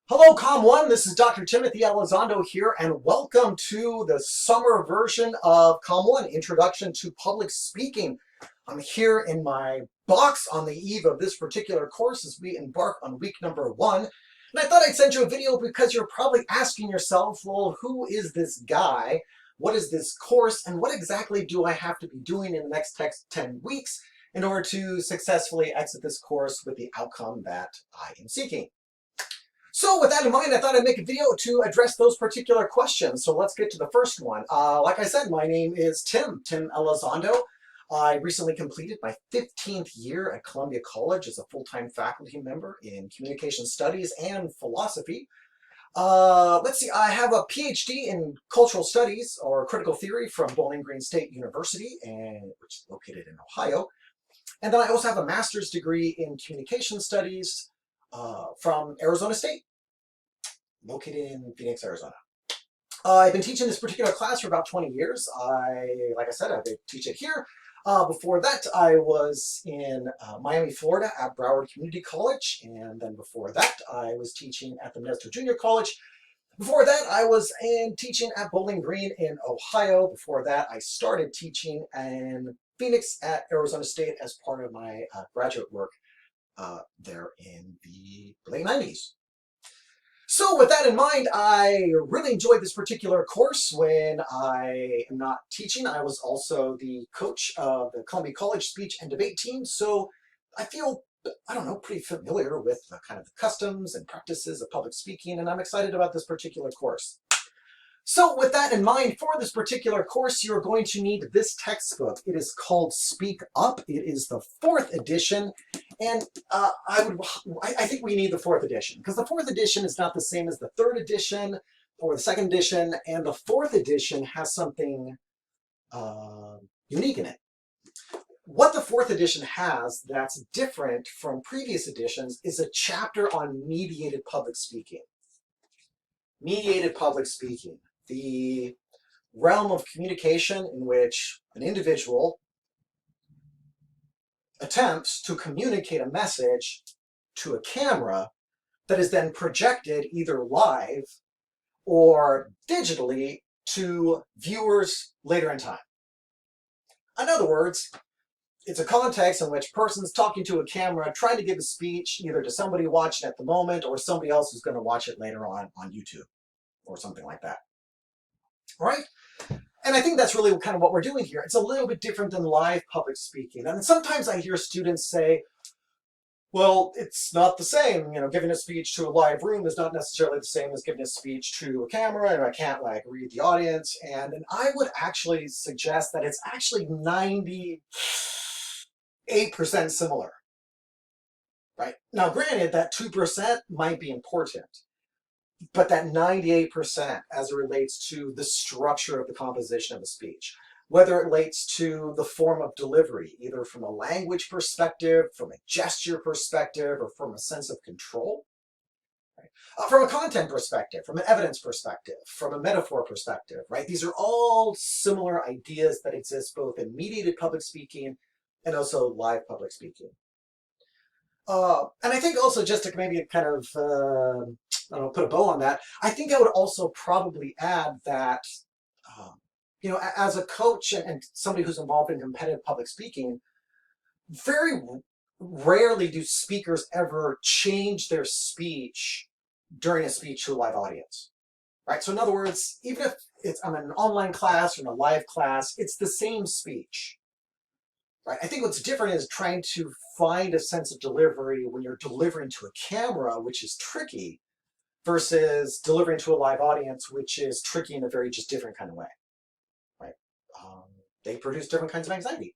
Hello, Com1. This is Dr. Timothy Elizondo here, and welcome to the summer version of Com1, Introduction to Public Speaking. I'm here in my box on the eve of this particular course as we embark on week number 1. And I thought I'd send you a video because you're probably asking yourself, well, who is this guy? What is this course? And what exactly do I have to be doing in the next 10 weeks in order to successfully exit this course with the outcome that I am seeking? So with that in mind, I thought I'd make a video to address those particular questions. So let's get to the first one. Like I said, my name is Tim Elizondo. I recently completed my 15th year at Columbia College as a full-time faculty member in communication studies and philosophy. Let's see, I have a PhD in cultural studies or critical theory from Bowling Green State University, which is located in Ohio. And then I also have a master's degree in communication studies from Arizona State, located in Phoenix, Arizona. I've been teaching this particular class for about 20 years. Like I said, I teach it here. Before that, I was in Miami, Florida at Broward Community College. And then before that, I was teaching at the Modesto Junior College. Before that, I was teaching at Bowling Green in Ohio. Before that, I started teaching in Phoenix at Arizona State as part of my graduate work there in the late 90s. So with that in mind, I really enjoyed this particular course. When I am not teaching, I was also the coach of the Columbia College speech and debate team. So I feel, I don't know, pretty familiar with the kind of the customs and practices of public speaking, and I'm excited about this particular course. So with that in mind, for this particular course, you're going to need this textbook. It is called Speak Up. It is the 4th edition. And I think we need the 4th edition because the 4th edition is not the same as the 3rd edition or the 2nd edition. And the 4th edition has something unique in it. What the 4th edition has that's different from previous editions is a chapter on mediated public speaking. Mediated public speaking. The realm of communication in which an individual attempts to communicate a message to a camera that is then projected either live or digitally to viewers later in time. In other words, it's a context in which a person's talking to a camera, trying to give a speech either to somebody watching at the moment or somebody else who's going to watch it later on YouTube or something like that. All right? And I think that's really kind of what we're doing here. It's a little bit different than live public speaking. And sometimes I hear students say, well, it's not the same. Giving a speech to a live room is not necessarily the same as giving a speech to a camera, and I can't read the audience. And I would actually suggest that it's actually 98% similar. Right? Now, granted, that 2% might be important. But that 98% as it relates to the structure of the composition of a speech, whether it relates to the form of delivery, either from a language perspective, from a gesture perspective, or from a sense of control, right? From a content perspective, from an evidence perspective, from a metaphor perspective, right? These are all similar ideas that exist both in mediated public speaking and also live public speaking. And I think also just to maybe kind of put a bow on that, I think I would also probably add that, as a coach and somebody who's involved in competitive public speaking, very rarely do speakers ever change their speech during a speech to a live audience, right? So in other words, even if I'm in an online class or in a live class, it's the same speech. Right. I think what's different is trying to find a sense of delivery when you're delivering to a camera, which is tricky, versus delivering to a live audience, which is tricky in a very just different kind of way. Right. They produce different kinds of anxiety.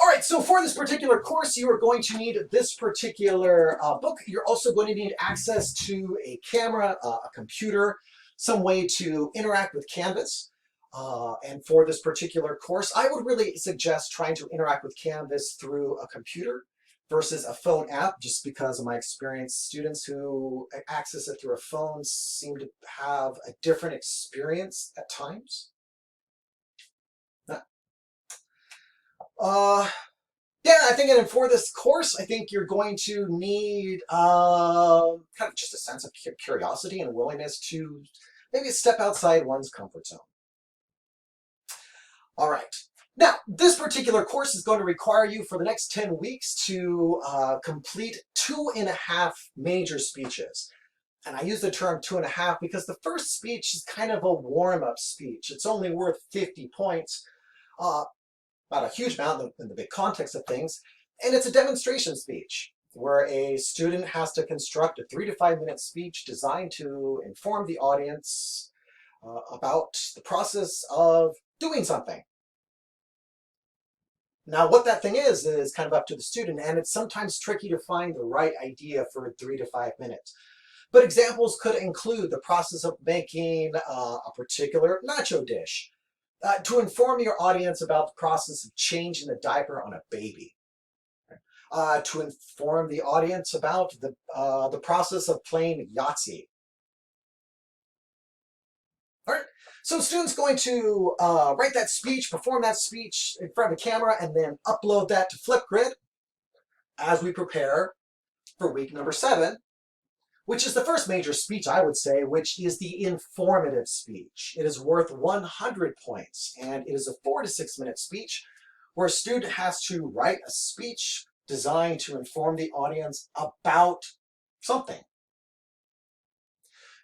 All right, so for this particular course, you are going to need this particular book. You're also going to need access to a camera, a computer, some way to interact with Canvas. And for this particular course, I would really suggest trying to interact with Canvas through a computer versus a phone app, just because of my experience. Students who access it through a phone seem to have a different experience at times. Yeah, I think, and for this course, I think you're going to need kind of just a sense of curiosity and willingness to maybe step outside one's comfort zone. All right. Now, this particular course is going to require you for the next 10 weeks to complete 2.5 major speeches. And I use the term 2.5 because the first speech is kind of a warm-up speech. It's only worth 50 points, uh, not a huge amount in the big context of things. And it's a demonstration speech where a student has to construct a 3 to 5 minute speech designed to inform the audience about the process of doing something. Now, what that thing is kind of up to the student, and it's sometimes tricky to find the right idea for 3 to 5 minutes. But examples could include the process of making a particular nacho dish, to inform your audience about the process of changing the diaper on a baby, to inform the audience about the process of playing Yahtzee. All right. So students going to write that speech, perform that speech in front of the camera, and then upload that to Flipgrid as we prepare for week number 7, which is the first major speech, I would say, which is the informative speech. It is worth 100 points, and it is a 4 to 6 minute speech where a student has to write a speech designed to inform the audience about something.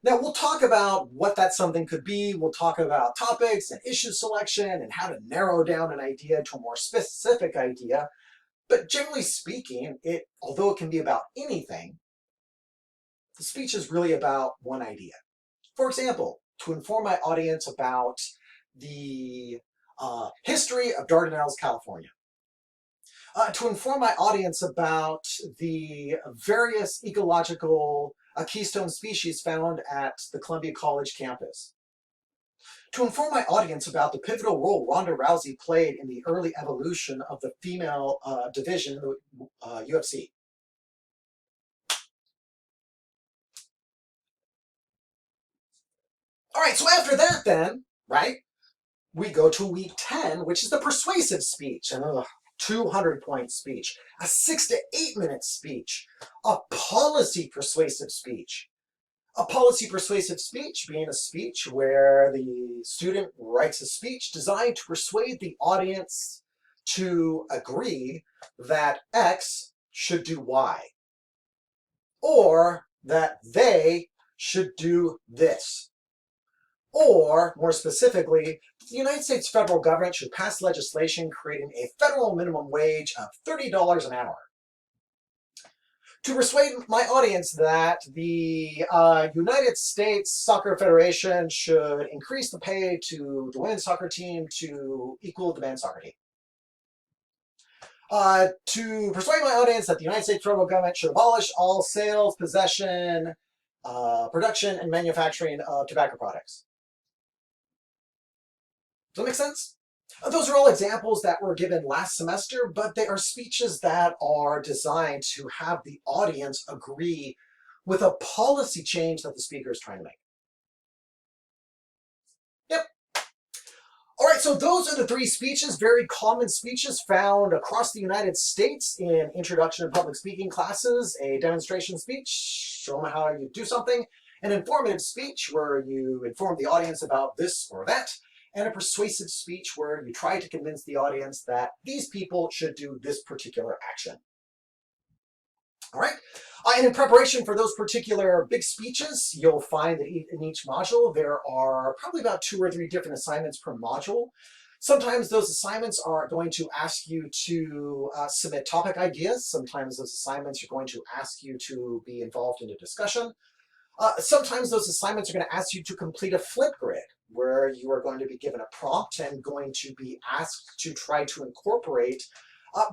Now, we'll talk about what that something could be. We'll talk about topics and issue selection and how to narrow down an idea to a more specific idea. But generally speaking, although it can be about anything, the speech is really about one idea. For example, to inform my audience about the history of Dardanelles, California. To inform my audience about the various ecological keystone species found at the Columbia College campus. To inform my audience about the pivotal role Ronda Rousey played in the early evolution of the female division in the UFC. All right, so after that then, right, we go to week 10, which is the persuasive speech. And 200-point speech, a 6 to 8 minute speech, a policy persuasive speech. A policy persuasive speech being a speech where the student writes a speech designed to persuade the audience to agree that X should do Y, or that they should do this. Or, more specifically, the United States federal government should pass legislation creating a federal minimum wage of $30 an hour. To persuade my audience that the United States Soccer Federation should increase the pay to the women's soccer team to equal the men's soccer team. To persuade my audience that the United States federal government should abolish all sales, possession, production, and manufacturing of tobacco products. Does that make sense? Those are all examples that were given last semester, but they are speeches that are designed to have the audience agree with a policy change that the speaker is trying to make. Yep. All right, so those are the 3 speeches, very common speeches found across the United States in introduction to public speaking classes: a demonstration speech, show them how you do something; an informative speech where you inform the audience about this or that; and a persuasive speech where you try to convince the audience that these people should do this particular action. All right. And in preparation for those particular big speeches, you'll find that in each module, there are probably about 2 or 3 different assignments per module. Sometimes those assignments are going to ask you to submit topic ideas. Sometimes those assignments are going to ask you to be involved in a discussion. Sometimes those assignments are going to ask you to complete a Flipgrid, where you are going to be given a prompt and going to be asked to try to incorporate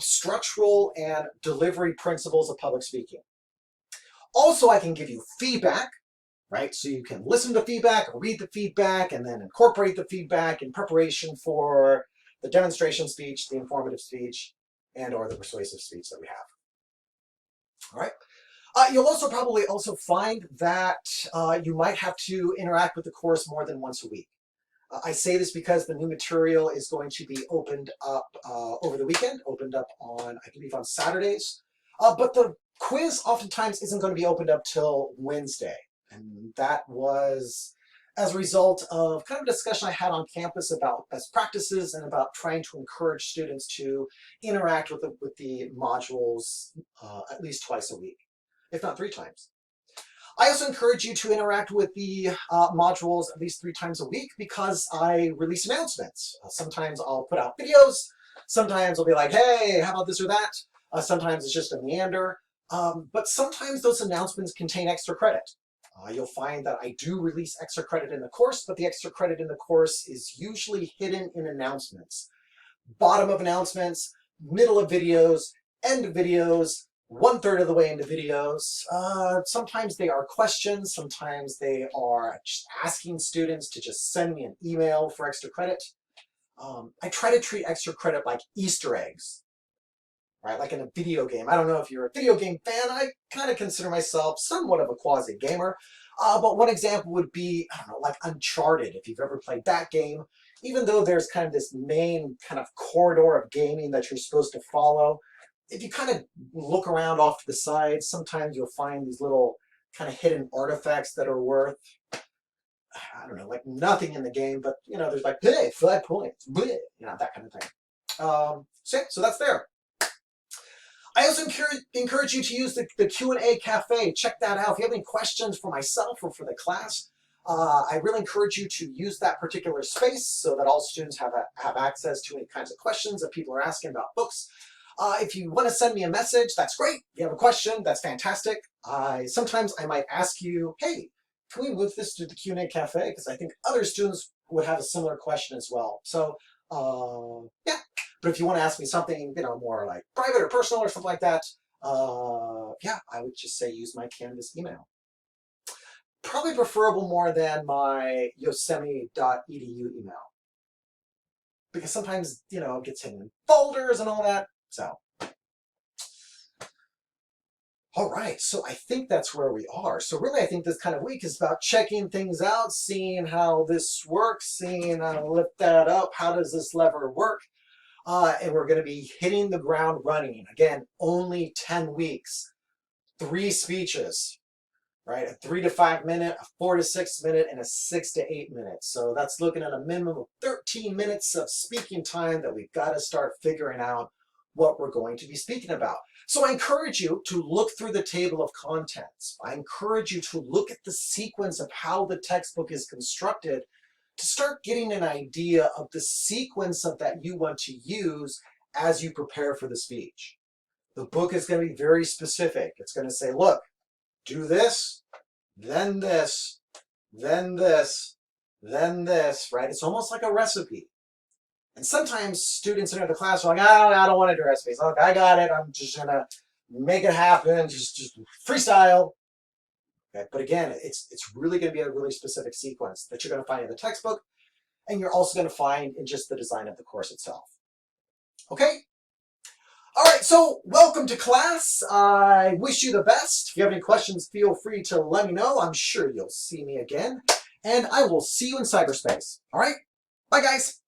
structural and delivery principles of public speaking. Also, I can give you feedback, right? So you can listen to feedback, or read the feedback, and then incorporate the feedback in preparation for the demonstration speech, the informative speech, and or the persuasive speech that we have. All right. You'll also probably also find that you might have to interact with the course more than once a week. I say this because the new material is going to be opened up over the weekend, opened up on, I believe, on Saturdays. But the quiz oftentimes isn't going to be opened up till Wednesday. And that was as a result of kind of a discussion I had on campus about best practices and about trying to encourage students to interact with the modules at least twice a week, if not 3 times. I also encourage you to interact with the modules at least 3 times a week because I release announcements. Sometimes I'll put out videos. Sometimes I'll be like, hey, how about this or that? Sometimes it's just a meander. But sometimes those announcements contain extra credit. You'll find that I do release extra credit in the course, but the extra credit in the course is usually hidden in announcements. Bottom of announcements, middle of videos, end of videos, 1/3 of the way into videos. Sometimes they are questions, sometimes they are just asking students to just send me an email for extra credit. I try to treat extra credit like Easter eggs, right? Like in a video game. I don't know if you're a video game fan. I kind of consider myself somewhat of a quasi-gamer. But one example would be, I don't know, like Uncharted, if you've ever played that game. Even though there's kind of this main kind of corridor of gaming that you're supposed to follow, if you kind of look around off to the side, sometimes you'll find these little kind of hidden artifacts that are worth, I don't know, like nothing in the game, but, you know, there's like, hey, 5 points, bleh, you know, that kind of thing. So that's there. I also encourage you to use the Q&A Cafe. Check that out. If you have any questions for myself or for the class, I really encourage you to use that particular space so that all students have access to any kinds of questions that people are asking about books. If you want to send me a message, that's great. If you have a question, that's fantastic. Sometimes I might ask you, hey, can we move this to the Q&A Cafe? Because I think other students would have a similar question as well. So, yeah. But if you want to ask me something, you know, more like private or personal or something like that, yeah, I would just say use my Canvas email. Probably preferable more than my yosemite.edu email. Because sometimes, you know, it gets hidden in folders and all that. So, all right, so I think that's where we are. So really, I think this kind of week is about checking things out, seeing how this works, seeing how to lift that up, how does this lever work? And we're going to be hitting the ground running. Again, only 10 weeks, 3 speeches, right? A 3 to 5 minute, a 4 to 6 minute, and a 6 to 8 minutes. So that's looking at a minimum of 13 minutes of speaking time that we've got to start figuring out what we're going to be speaking about. So I encourage you to look through the table of contents. I encourage you to look at the sequence of how the textbook is constructed to start getting an idea of the sequence of that you want to use as you prepare for the speech. The book is going to be very specific. It's going to say, look, do this, then this, then this, then this, right? It's almost like a recipe. And sometimes students enter the class are like, I don't want to do recipes. Look, I got it. I'm just going to make it happen. Just freestyle. Okay, but again, it's really going to be a really specific sequence that you're going to find in the textbook, and you're also going to find in just the design of the course itself. Okay? All right, so welcome to class. I wish you the best. If you have any questions, feel free to let me know. I'm sure you'll see me again, and I will see you in cyberspace. All right? Bye, guys.